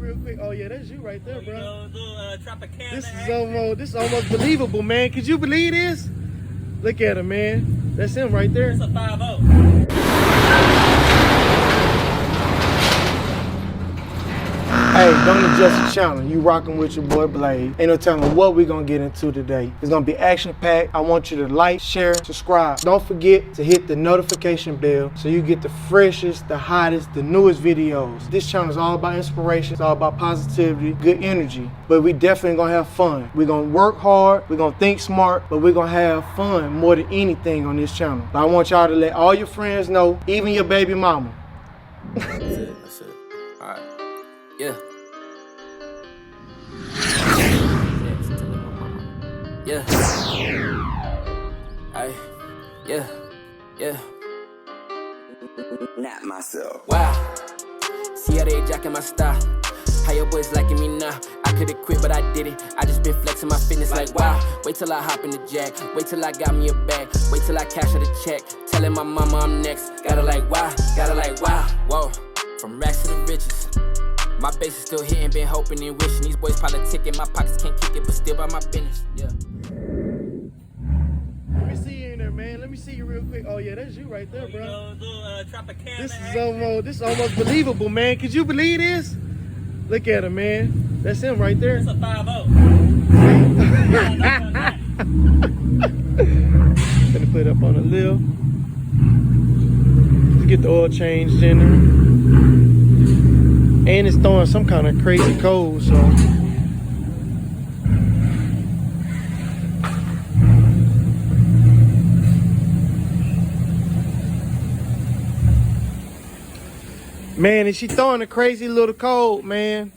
real quick. Oh yeah, that's you right there, bro. Tropicana. This is almost believable, man. Could you believe this? Look at him, man. That's him right there. It's a 5-0. Hey, don't adjust the channel. You rocking with your boy Blade. Ain't no telling what we gonna get into today. It's gonna be action-packed. I want you to like, share, subscribe. Don't forget to hit the notification bell so you get the freshest, the hottest, the newest videos. This channel is all about inspiration. It's all about positivity, good energy. But we definitely gonna have fun. We're gonna work hard. We're gonna think smart, but we're gonna have fun more than anything on this channel. But I want y'all to let all your friends know, even your baby mama. That's it. All right. Yeah. Yeah. Yeah. Not myself. Wow. See how they jacking my style. How your boys liking me now? I could've quit, but I did it. I just been flexing my fitness like wow. Wait till I hop in the jack. Wait till I got me a bag. Wait till I cash her the check. Telling my mama I'm next. Gotta like wow. Whoa. From racks to the riches. My base is still hitting, been hoping and wishing. These boys politicking, my pockets can't kick it, but still by my business. Yeah. Let me see you in there, man. Let me see you real quick. Oh yeah, that's you right there, bro. Tropicana. This is almost believable, man. Could you believe this? Look at him, man. That's him right there. It's a 5-0. Gonna put it up on the lip. Let's get the oil changed in there. And it's throwing some kind of crazy cold, so. Man, is she throwing a crazy little cold, man?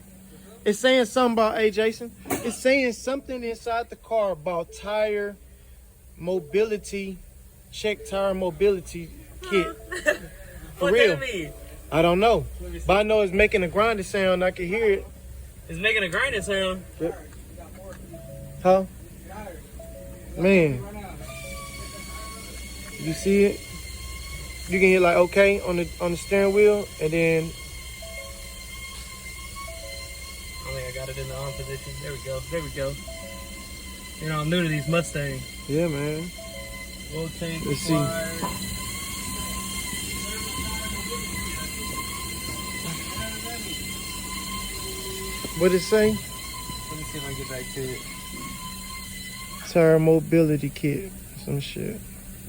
It's saying something about, hey Jason, it's saying something inside the car about tire mobility, check tire mobility kit. For What real. that mean? I don't know, but I know it's making a grinding sound. I can hear it. It's making a grinding sound. Huh? Man. You see it? You can hit like okay on the steering wheel, and then I think I got it in the on position. There we go. You know, I'm new to these Mustangs. yeah, man. We'll change. Let's see. What it say? Let me see if I can get back to it. Tire mobility kit, some shit.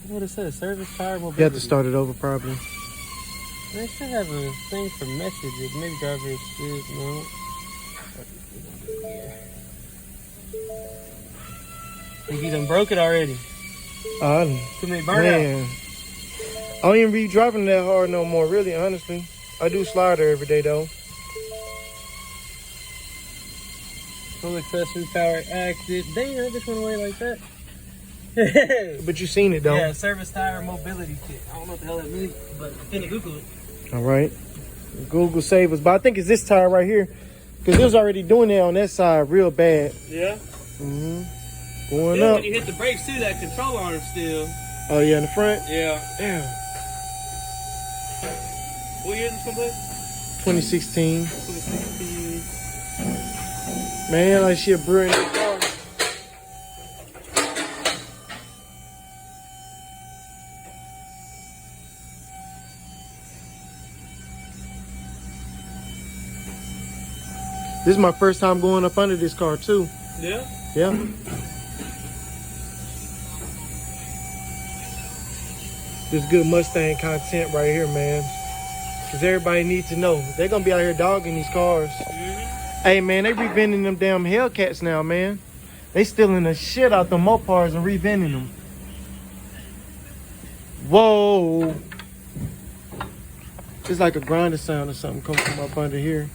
What it says? Service tire mobility. You have to start it over probably. They should have a thing for messages. Maybe driver assist. No. Think you done broke it already. Too many burnout. Man. I don't even be driving that hard no more, really, honestly. I do slider every day though. Full accessory power active. Dang, I just went away like that. But you seen it though. Yeah, service tire mobility kit. I don't know what the hell that means, but I'm finna Google it. All right. Google save us, but I think it's this tire right here, because it was already doing it on that side real bad. Yeah. Going Still, up. when you hit the brakes too, that control arm still. Oh yeah, in the front. Yeah. Damn. What year is this complete? 2016. 2016. Man, like she a brewer in that car. This is my first time going up under this car too. Yeah. Yeah. This good Mustang content right here, man. Because everybody needs to know. They're going to be out here dogging these cars. Hey, man, they reventing them damn Hellcats now, man. They stealing the shit out the Mopars and reventing them. Whoa. It's like a grinder sound or something coming from up under here.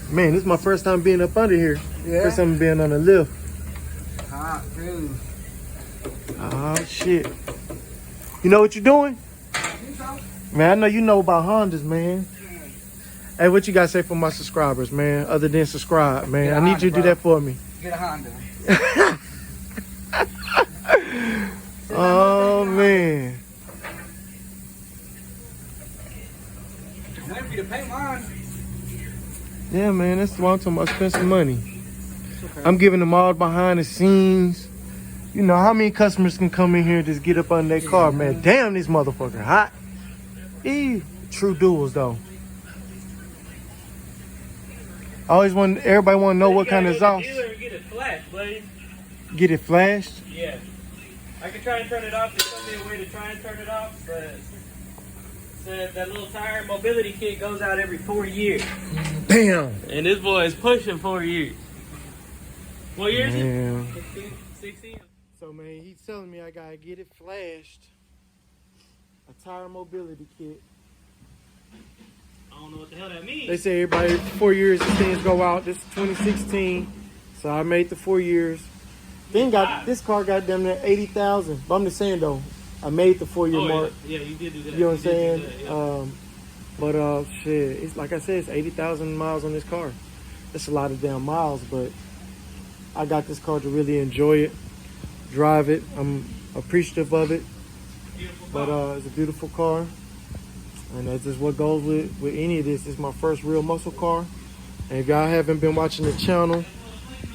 Man, this is my first time being up under here. Yeah. First time being on the lift. Hot food. Oh, shit. You know what you're doing? Man, I know you know about Hondas, man. Hey, what you got to say for my subscribers, man? Other than subscribe, man. I need you to do that for me. Get a Honda. Oh, man. I'm waiting for you to pay mine. Yeah, man, that's what I'm talking about. Spend some money. Okay. I'm giving them all behind the scenes. You know, how many customers can come in here and just get up on their car, man? Damn, this motherfucker hot. True duels, though. I always want, everybody want to know what kind of exhaust. Get it flashed, buddy. Get it flashed? Yeah. I can try and turn it off. There's probably a way to try and turn it off, but said that little tire mobility kit goes out every 4 years. Damn. And this boy is pushing 4 years. What year is it? 15, 16? So, man, he's telling me I got to get it flashed. A tire mobility kit. I don't know what the hell that means. They say everybody 4 years these things go out. This is 2016, so I made the 4 years. This car got damn near 80,000. But I'm just saying though, I made the 4 year mark. Yeah, you did do that. You know what I'm saying? Yeah. But shit, it's like I said, it's 80,000 miles on this car. That's a lot of damn miles, but I got this car to really enjoy it, drive it. I'm appreciative of it. But it's a beautiful car. And that's just what goes with any of this. This is my first real muscle car. And if y'all haven't been watching the channel,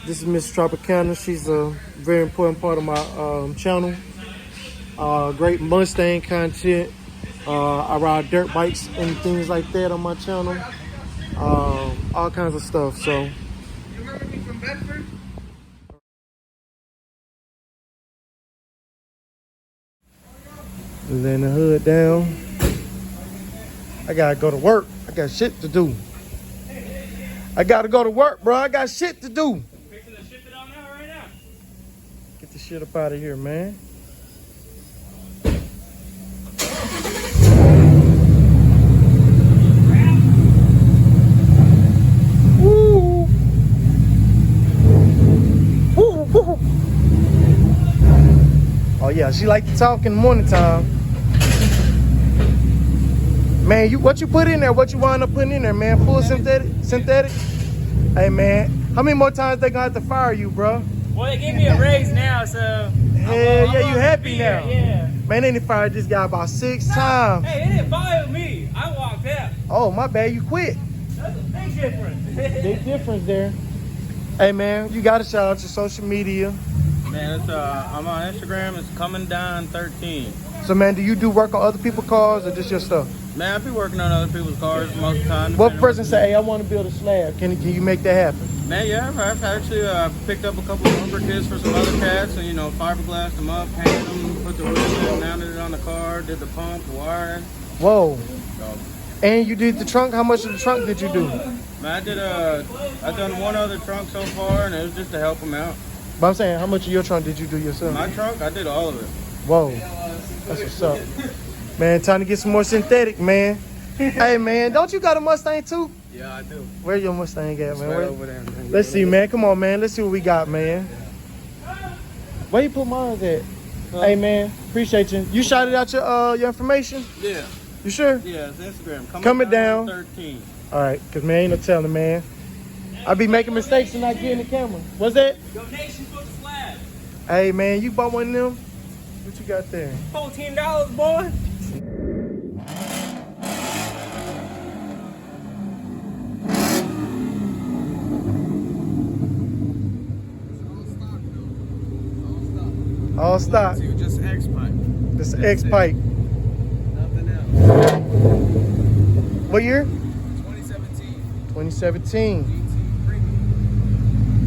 this is Mrs.Tropicana. She's a very important part of my channel. Great Mustang content. I ride dirt bikes and things like that on my channel. All kinds of stuff. So. You remember me from Bedford? Letting the hood down. I gotta go to work. I got shit to do. I gotta go to work, bro. I got shit to do. Fixing to ship it on now, right now. Get this shit up out of here, man. Woo. Woo, woo. Oh yeah, she like to talk in the morning time. Man, what you put in there? What you wind up putting in there, man? Full synthetic? Hey, man, how many more times they gonna have to fire you, bro? Well, they gave me a raise now, so. Hell yeah, you happy now? Yeah. Man, they done fired this guy about 6 times. Hey, they didn't fire me. I walked out. Oh, my bad, you quit. That's a big difference. Big difference there. Hey, man, you gotta shout out your social media. Man, it's I'm on Instagram. It's coming down 13. So, man, do you do work on other people's cars or just your stuff? Man, I be working on other people's cars most of the time. What person say, hey, I want to build a slab? Can you make that happen? Man, yeah, I've actually picked up a couple of lumber kits for some other cats, and fiberglassed them up, painted them, put the wheel in, mounted it on the car, did the pump, the wiring. Whoa. So, And you did the trunk? How much of the trunk did you do? man, I've done one other trunk so far, and it was just to help them out. But I'm saying, how much of your trunk did you do yourself? My trunk, I did all of it. Whoa. That's what's up. Man, time to get some more synthetic, man. Hey, man, don't you got a Mustang too? Yeah, I do. Where your Mustang at, man? Right over there, man. Let's see, man. Come on, man. Let's see what we got, man. Where you put mine at? Hey, man. Appreciate you. You shouted out your information? Yeah. You sure? Yeah, it's Instagram. Coming down. 13. All right, because, man, ain't no telling, man. I be making mistakes and not getting the camera. What's that? Donation for the slab. Hey, man, you bought one of them? What you got there? $14, boy. All stock. Just X pipe. This X pipe. Nothing else. What year? 2017. 2017.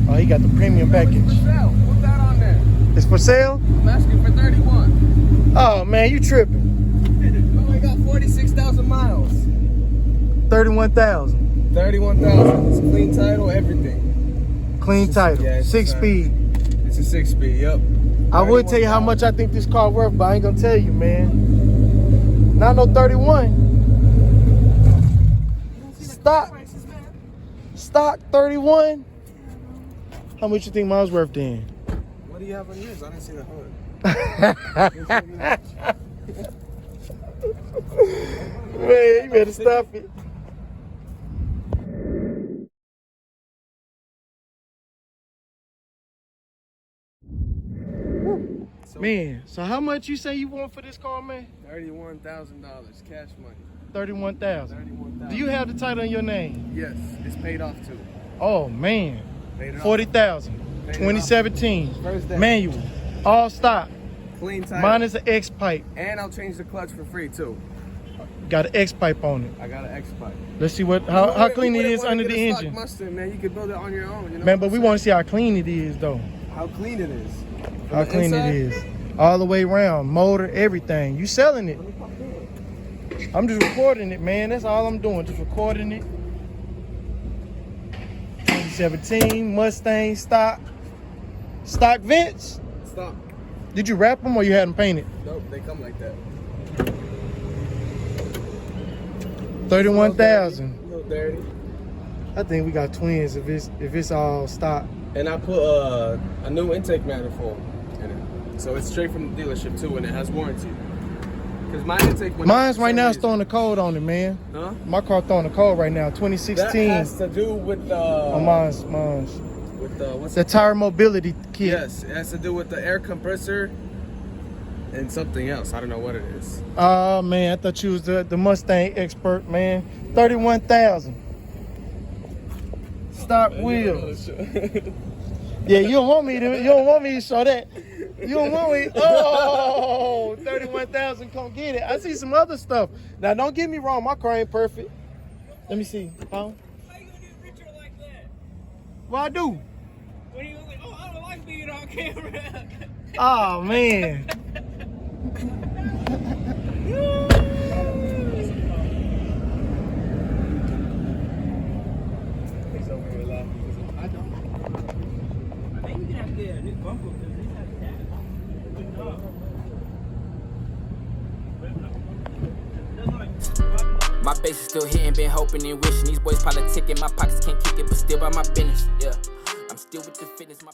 Oh, he got the premium package. Put that on there. It's for sale? I'm asking for 31. Oh, man, you tripping. Oh, I got 46,000 miles. 31,000. 31,000. It's clean title, everything. Clean title. Yeah, it's 6-speed. It's a 6-speed, yep. I would tell you how much I think this car worth, but I ain't gonna tell you, man. Not no 31. Stock 31. How much you think mine's worth then? What do you have on yours? I didn't see the Man, you better stop it. Man, so how much you say you want for this car, man? $31,000 cash money. 31,000. 31,000. Do you have the title in your name? Yes, it's paid off too. Oh man, Paid it off. 40,000. Paid it 2017. First day. Manual, all stock. Clean title. Minus an X pipe. And I'll change the clutch for free too. Got an X pipe on it. I got an X pipe. Let's see how clean it is under the engine. Mustang, man, you can build it on your own. You know Man, but we want to see how clean it is though. how clean it is. How clean it is. All the way around, motor, everything. You selling it. I'm just recording it, man. That's all I'm doing, just recording it. 2017 Mustang stock vents. Stop. Did you wrap them or you had them painted? Nope, they come like that. 31,000. A little dirty. I think we got twins if it's all stock. And I put a new intake manifold in it. So it's straight from the dealership too, and it has warranty. Because my intake went Mine's right now is throwing the code on it, man. Huh? My car throwing the code right now, 2016. That has to do with the... Oh, mine's. With the... What's The tire mobility kit. Yes, it has to do with the air compressor and something else. I don't know what it is. Oh, man, I thought you was the Mustang expert, man. 31,000. Stock wheels. Yeah, you don't want me to show that. You don't want me. Oh, 31,000, come get it. I see some other stuff. Now, don't get me wrong, my car ain't perfect. Let me see. Huh? How you gonna do a picture like that? What I do? When you like, oh, I don't like being on camera. Oh, man. I think we can have to get a new bumper because these have that. Good job. My base is still hitting, been hoping and wishing. These boys politicking, my pockets can't kick it, but still by my business. Yeah, I'm still with the fitness. My